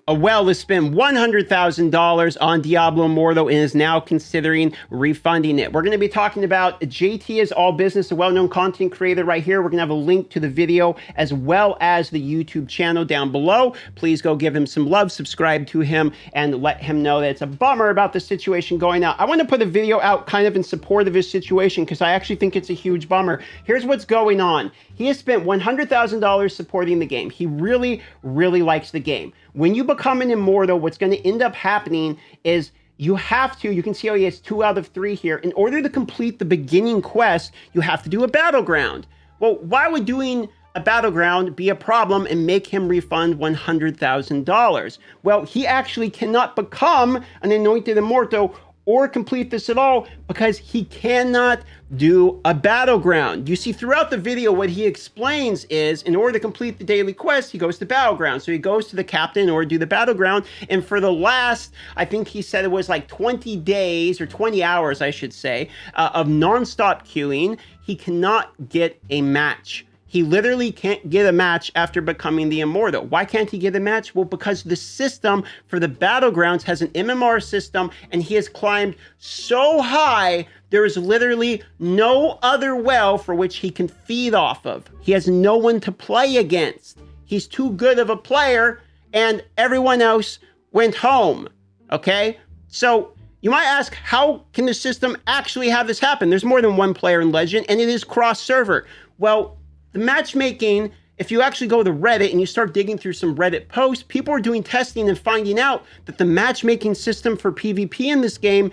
A well has spent $100,000 on Diablo Immortal and is now considering refunding it. We're going to be talking about JT is All Business, a well-known content creator right here. We're going to have a link to the video as well as the YouTube channel down below. Please go give him some love, subscribe to him, and let him know that it's a bummer about the situation going out. I want to put a video out kind of in support of his situation because I actually think it's a huge bummer. Here's what's going on. He has spent $100,000 supporting the game. He really, really likes the game. When you become an immortal, what's going to end up happening is you can see how he has 2 out of 3 here. In order to complete the beginning quest, you have to do a battleground. Well, why would doing a battleground be a problem and make him refund $100,000? Well, he actually cannot become an anointed immortal or complete this at all because he cannot do a battleground. You see, throughout the video, what he explains is in order to complete the daily quest, he goes to battleground. So he goes to the captain in order to do the battleground. And for the last, I think he said it was like 20 days or 20 hours, I should say, of nonstop queuing, he cannot get a match. He literally can't get a match after becoming the immortal. Why can't he get a match? Well, because the system for the battlegrounds has an MMR system and he has climbed so high, there is literally no other well for which he can feed off of. He has no one to play against. He's too good of a player and everyone else went home, okay? So you might ask, how can the system actually have this happen? There's more than one player in Legend and it is cross-server. Well, the matchmaking, if you actually go to Reddit and you start digging through some Reddit posts, people are doing testing and finding out that the matchmaking system for PvP in this game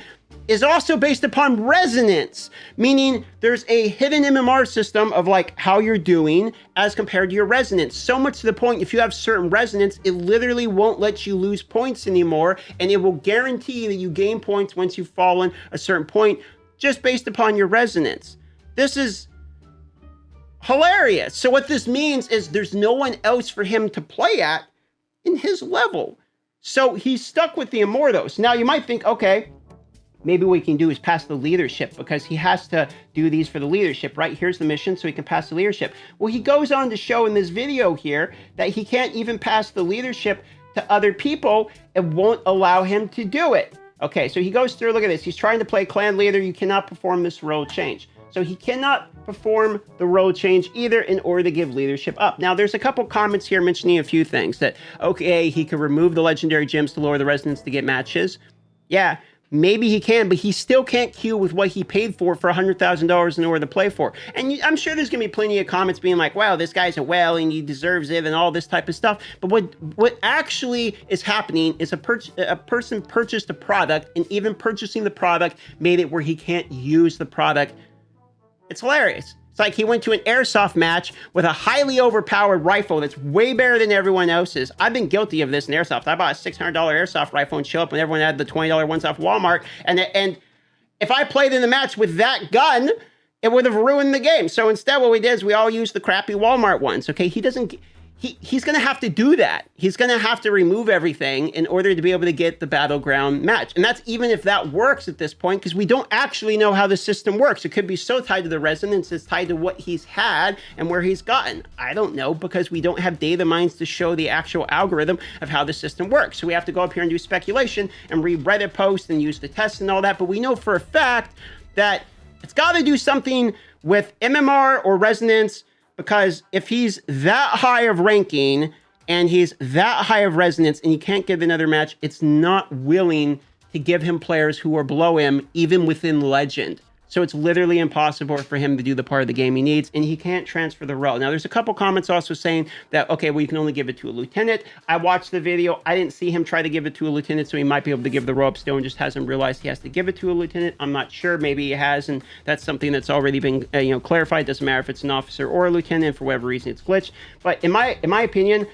is also based upon resonance, meaning there's a hidden MMR system of like how you're doing as compared to your resonance. So much to the point, if you have certain resonance, it literally won't let you lose points anymore, and it will guarantee that you gain points once you've fallen a certain point just based upon your resonance. This is hilarious. So what this means is there's no one else for him to play at in his level. So he's stuck with the Immortals. Now you might think, okay, maybe what he can do is pass the leadership because he has to do these for the leadership, right? Here's the mission so he can pass the leadership. Well, he goes on to show in this video here that he can't even pass the leadership to other people. It won't allow him to do it. Okay, so he goes through, look at this. He's trying to play clan leader. You cannot perform this role change. So he cannot perform the role change either in order to give leadership up. Now, there's a couple comments here mentioning a few things that, okay, he could remove the legendary gems to lower the resonance to get matches. Yeah, maybe he can, but he still can't queue with what he paid for $100,000 in order to play for. And I'm sure there's going to be plenty of comments being like, wow, this guy's a whale and he deserves it and all this type of stuff. But what actually is happening is a person purchased a product, and even purchasing the product made it where he can't use the product. It's hilarious. It's like he went to an airsoft match with a highly overpowered rifle that's way better than everyone else's. I've been guilty of this in airsoft. I bought a $600 airsoft rifle and show up when everyone had the $20 ones off Walmart. And if I played in the match with that gun, it would have ruined the game. So instead what we did is we all used the crappy Walmart ones. Okay, he's going to have to do that. He's going to have to remove everything in order to be able to get the battleground match. And that's even if that works at this point, because we don't actually know how the system works. It could be so tied to the resonance, it's tied to what he's had and where he's gotten. I don't know, because we don't have data mines to show the actual algorithm of how the system works. So we have to go up here and do speculation and read Reddit posts and use the tests and all that. But we know for a fact that it's got to do something with MMR or resonance, because if he's that high of ranking and he's that high of resonance and he can't give another match, it's not willing to give him players who are below him, even within Legend. So it's literally impossible for him to do the part of the game he needs, and he can't transfer the role. Now, there's a couple comments also saying that, okay, well, you can only give it to a lieutenant. I watched the video. I didn't see him try to give it to a lieutenant, so he might be able to give the role up still and just hasn't realized he has to give it to a lieutenant. I'm not sure. Maybe he has, and that's something that's already been clarified. It doesn't matter if it's an officer or a lieutenant. For whatever reason, it's glitched. But in my opinion,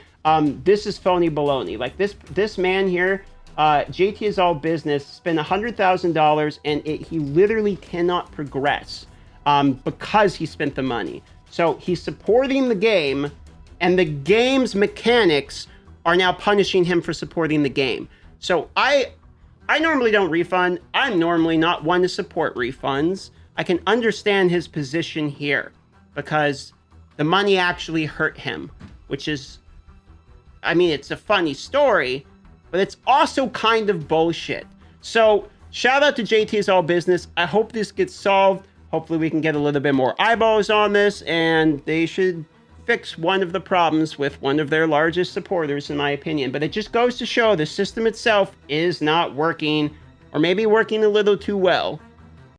this is phony baloney. Like this man here, JT is All Business, spent $100,000 and he literally cannot progress because he spent the money. So he's supporting the game, and the game's mechanics are now punishing him for supporting the game. So I normally don't refund. I'm normally not one to support refunds. I can understand his position here because the money actually hurt him, which is, I mean, it's a funny story, but it's also kind of bullshit. So shout out to JT's All Business. I hope this gets solved. Hopefully we can get a little bit more eyeballs on this, and they should fix one of the problems with one of their largest supporters, in my opinion. But it just goes to show the system itself is not working, or maybe working a little too well.